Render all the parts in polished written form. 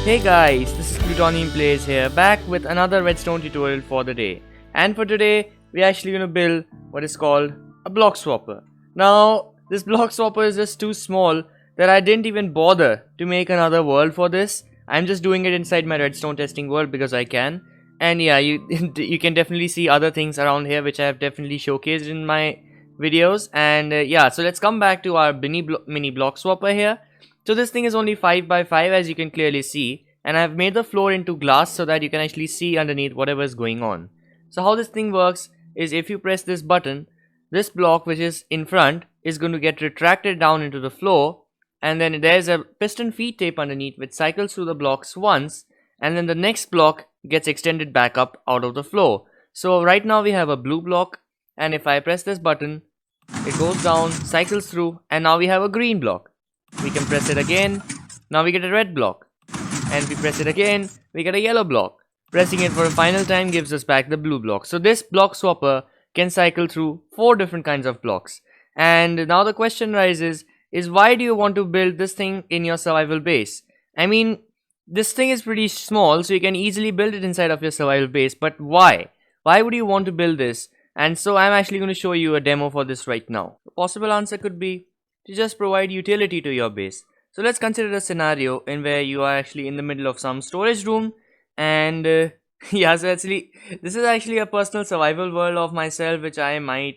Hey guys, this is Plutonium Plays here, back with another redstone tutorial for the day. And for today, we're actually going to build what is called a block swapper. Now, this block swapper is just too small that I didn't even bother to make another world for this. I'm just doing it inside my redstone testing world because I can. And yeah, you you can definitely see other things around here which I have definitely showcased in my videos. And yeah, so let's come back to our mini block swapper here. So this thing is only 5 by 5 as you can clearly see, and I've made the floor into glass so that you can actually see underneath whatever is going on. So how this thing works is if you press this button, this block which is in front is going to get retracted down into the floor, and then there's a piston feed tape underneath which cycles through the blocks once, and then the next block gets extended back up out of the floor. So right now we have a blue block, and if I press this button, it goes down, cycles through, and now we have a green block. We can press it again, now we get a red block, and if we press it again, we get a yellow block. Pressing it for a final time gives us back the blue block. So this block swapper can cycle through 4 different kinds of blocks. And now the question rises is, why do you want to build this thing in your survival base? I mean, this thing is pretty small, so you can easily build it inside of your survival base, but why? Why would you want to build this? And so I'm actually going to show you a demo for this right now. The possible answer could be to just provide utility to your base. So let's consider a scenario in where you are actually in the middle of some storage room, and yeah, so actually this is actually a personal survival world of myself which I might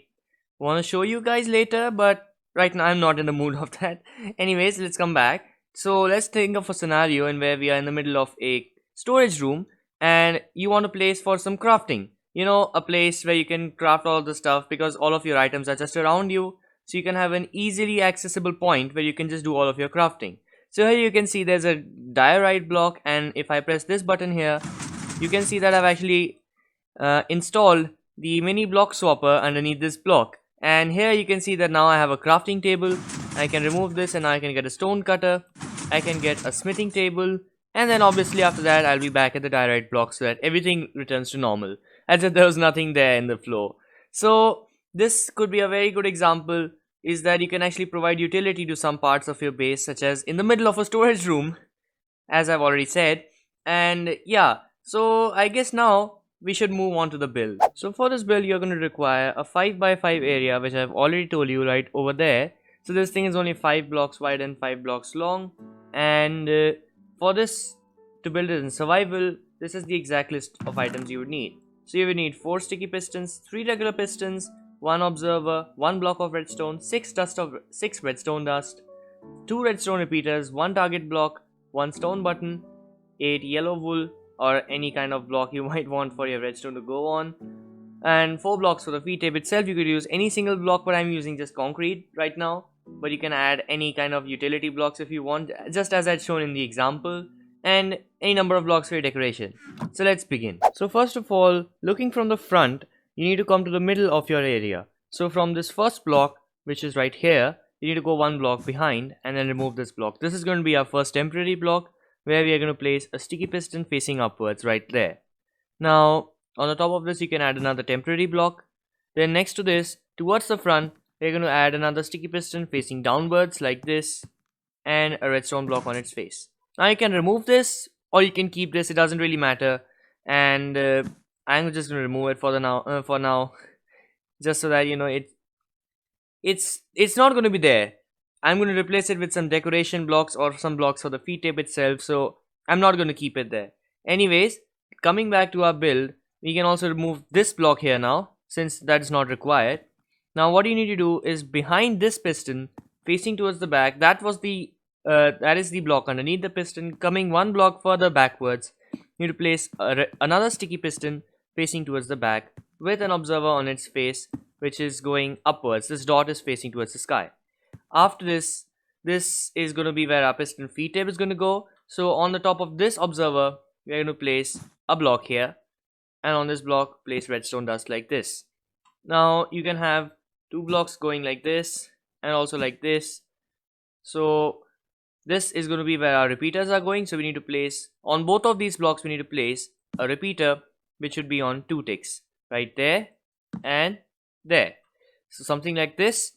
want to show you guys later, but right now I'm not in the mood of that. Anyways, let's come back. So let's think of a scenario in where we are in the middle of a storage room and you want a place for some crafting. You know, a place where you can craft all the stuff because all of your items are just around you. So you can have an easily accessible point where you can just do all of your crafting. So here you can see there's a diorite block, and if I press this button here, you can see that I've actually installed the mini block swapper underneath this block. And here you can see that now I have a crafting table. I can remove this and now I can get a stone cutter. I can get a smithing table. And then obviously after that I'll be back at the diorite block so that everything returns to normal, as if there was nothing there in the floor. So this could be a very good example, is that you can actually provide utility to some parts of your base, such as in the middle of a storage room, as I've already said. And yeah, so I guess now we should move on to the build. So for this build you're going to require a 5 by 5 area, which I've already told you right over there. So this thing is only 5 blocks wide and 5 blocks long, and for this to build it in survival, this is the exact list of items you would need. So you would need 4 sticky pistons, 3 regular pistons, 1 observer, 1 block of redstone, 6 redstone dust, 2 redstone repeaters, 1 target block, 1 stone button, 8 yellow wool or any kind of block you might want for your redstone to go on, and 4 blocks for the feed tape itself. You could use any single block, but I'm using just concrete right now, but you can add any kind of utility blocks if you want, just as I'd shown in the example, and any number of blocks for your decoration. So let's begin. So first of all, looking from the front, you need to come to the middle of your area. So from this first block, which is right here, you need to go 1 block behind and then remove this block. This is going to be our first temporary block, where we are going to place a sticky piston facing upwards right there. Now on the top of this you can add another temporary block. Then next to this, towards the front, we're going to add another sticky piston facing downwards like this, and a redstone block on its face. Now you can remove this or you can keep this, it doesn't really matter. And I'm just going to remove it for now, just so that you know it's not going to be there. I'm going to replace it with some decoration blocks or some blocks for the feed tape itself, so I'm not going to keep it there. Anyways, coming back to our build, we can also remove this block here now, since that is not required. Now what you need to do is, behind this piston facing towards the back, that is the block underneath the piston, coming 1 block further backwards, you need to place another sticky piston facing towards the back with an observer on its face, which is going upwards. This dot is facing towards the sky. After this is going to be where our piston feed tape is going to go. So on the top of this observer, we are going to place a block here, and on this block place redstone dust like this. Now you can have 2 blocks going like this and also like this. So this is going to be where our repeaters are going. So we need to place, on both of these blocks we need to place a repeater, which should be on 2 ticks right there and there. So something like this.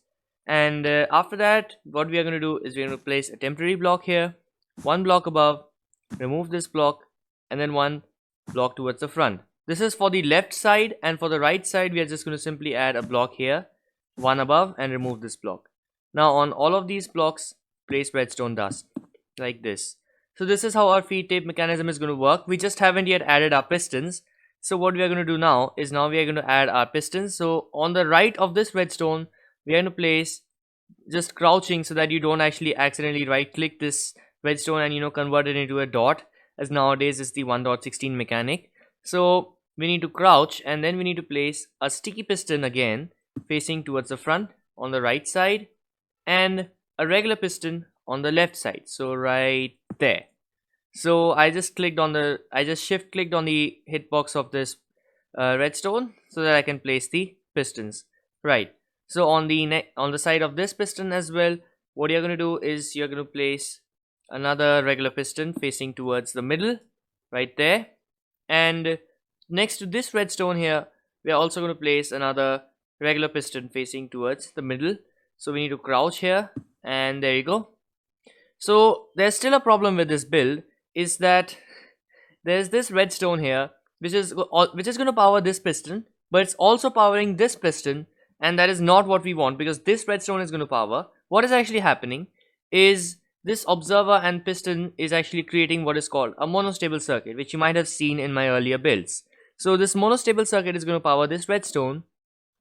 And after that, what we are going to do is we're going to place a temporary block here, 1 block above, remove this block, and then one block towards the front. This is for the left side, and for the right side we are just going to simply add a block here, one above, and remove this block. Now on all of these blocks place redstone dust like this. So this is how our feed tape mechanism is going to work. We just haven't yet added our pistons. So what we are going to do now is now we are going to add our pistons. So on the right of this redstone we are going to place, just crouching so that you don't actually accidentally right click this redstone and convert it into a dot, as nowadays is the 1.16 mechanic. So we need to crouch, and then we need to place a sticky piston again facing towards the front on the right side, and a regular piston on the left side, so right there. So I just shift clicked on the hitbox of this redstone so that I can place the pistons. Right. So on the side of this piston as well, what you're going to do is you're going to place another regular piston facing towards the middle, right there. And next to this redstone here, we are also going to place another regular piston facing towards the middle. So we need to crouch here, and there you go. So there's still a problem with this build, is that there's this redstone here which is going to power this piston, but it's also powering this piston, and that is not what we want, because this redstone is going to power. What is actually happening is this observer and piston is actually creating what is called a monostable circuit, which you might have seen in my earlier builds. So this monostable circuit is going to power this redstone,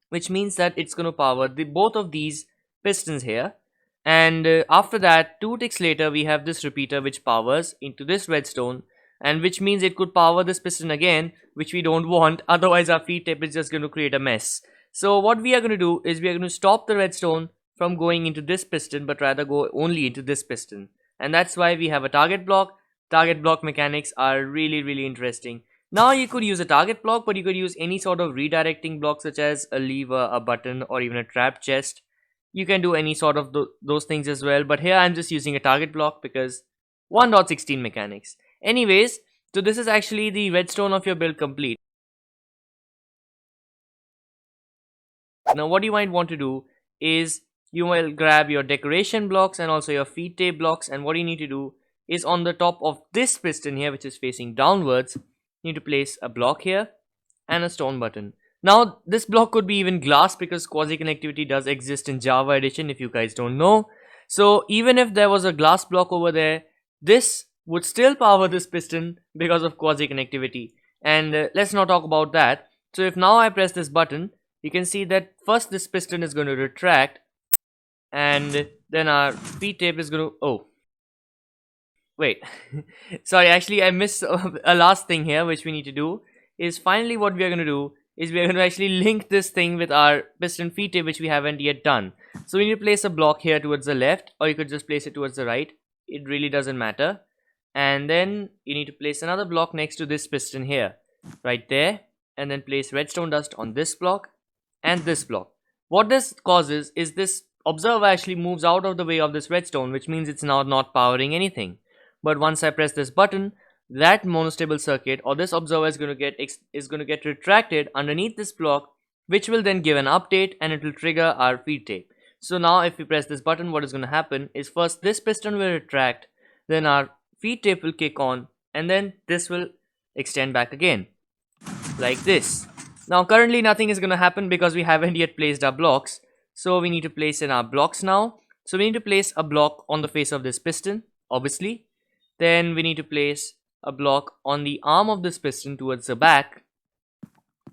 which means that it's going to power both of these pistons here. And after that, 2 ticks later, we have this repeater which powers into this redstone, and which means it could power this piston again, which we don't want. Otherwise our feed tape is just going to create a mess. So what we are going to do is we are going to stop the redstone from going into this piston, but rather go only into this piston. And that's why we have a target block. Target block mechanics are really interesting. Now you could use a target block, but you could use any sort of redirecting block, such as a lever, a button, or even a trap chest. You can do any sort of those things as well, but here I'm just using a target block because 1.16 mechanics. Anyways, so this is actually the redstone of your build complete. Now what you might want to do is you will grab your decoration blocks and also your feed tape blocks, and what you need to do is on the top of this piston here, which is facing downwards, you need to place a block here and a stone button. Now this block could be even glass, because quasi connectivity does exist in Java edition, if you guys don't know. So even if there was a glass block over there, this would still power this piston because of quasi connectivity. And let's not talk about that. So if now I press this button, you can see that first this piston is going to retract, and then our feed tape is going to, oh wait sorry, actually I missed a last thing here which we need to do. Is finally what we are going to do is we are going to actually link this thing with our piston feed tape, which we haven't yet done. So we need to place a block here towards the left, or you could just place it towards the right. It really doesn't matter. And then you need to place another block next to this piston here, right there, and then place redstone dust on this block and this block. What this causes is this observer actually moves out of the way of this redstone, which means it's now not powering anything. But once I press this button, that monostable circuit or this observer is going to get retracted underneath this block, which will then give an update, and it will trigger our feed tape. So now if we press this button, what is going to happen is first this piston will retract, then our feed tape will kick on, and then this will extend back again like this. Now currently nothing is going to happen because we haven't yet placed our blocks, so we need to place in our blocks now. So we need to place a block on the face of this piston, obviously. Then we need to place a block on the arm of this piston towards the back,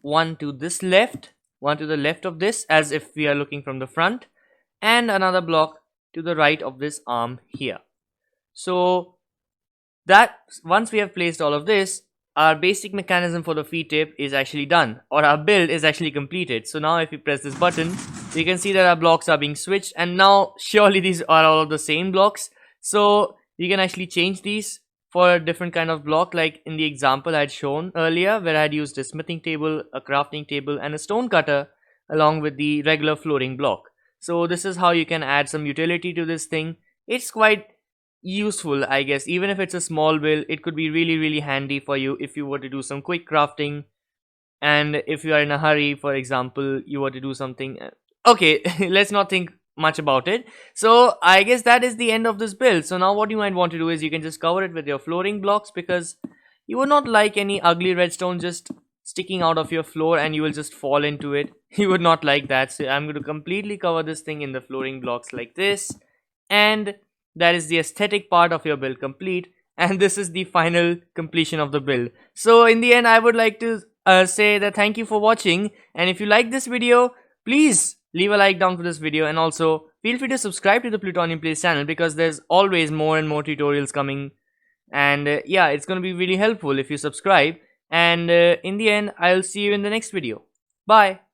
one to this left, one to the left of this as if we are looking from the front, and another block to the right of this arm here. So that once we have placed all of this, our basic mechanism for the feed tape is actually done, or our build is actually completed. So now if we press this button, you can see that our blocks are being switched, and now surely these are all of the same blocks. So you can actually change these for a different kind of block, like in the example I had shown earlier, where I had used a smithing table, a crafting table, and a stone cutter along with the regular flooring block. So this is how you can add some utility to this thing. It's quite useful, I guess. Even if it's a small build, it could be really handy for you if you were to do some quick crafting, and if you are in a hurry, for example, you were to do something. Okay, let's not think much about it. So I guess that is the end of this build. So now what you might want to do is you can just cover it with your flooring blocks, because you would not like any ugly redstone just sticking out of your floor and you will just fall into it. You would not like that. So I'm going to completely cover this thing in the flooring blocks like this, and that is the aesthetic part of your build complete. And this is the final completion of the build. So in the end, I would like to say that thank you for watching, and if you like this video, please leave a like down for this video, and also feel free to subscribe to the Plutonium Plays channel, because there's always more and more tutorials coming. And yeah, it's going to be really helpful if you subscribe. And in the end, I'll see you in the next video. Bye.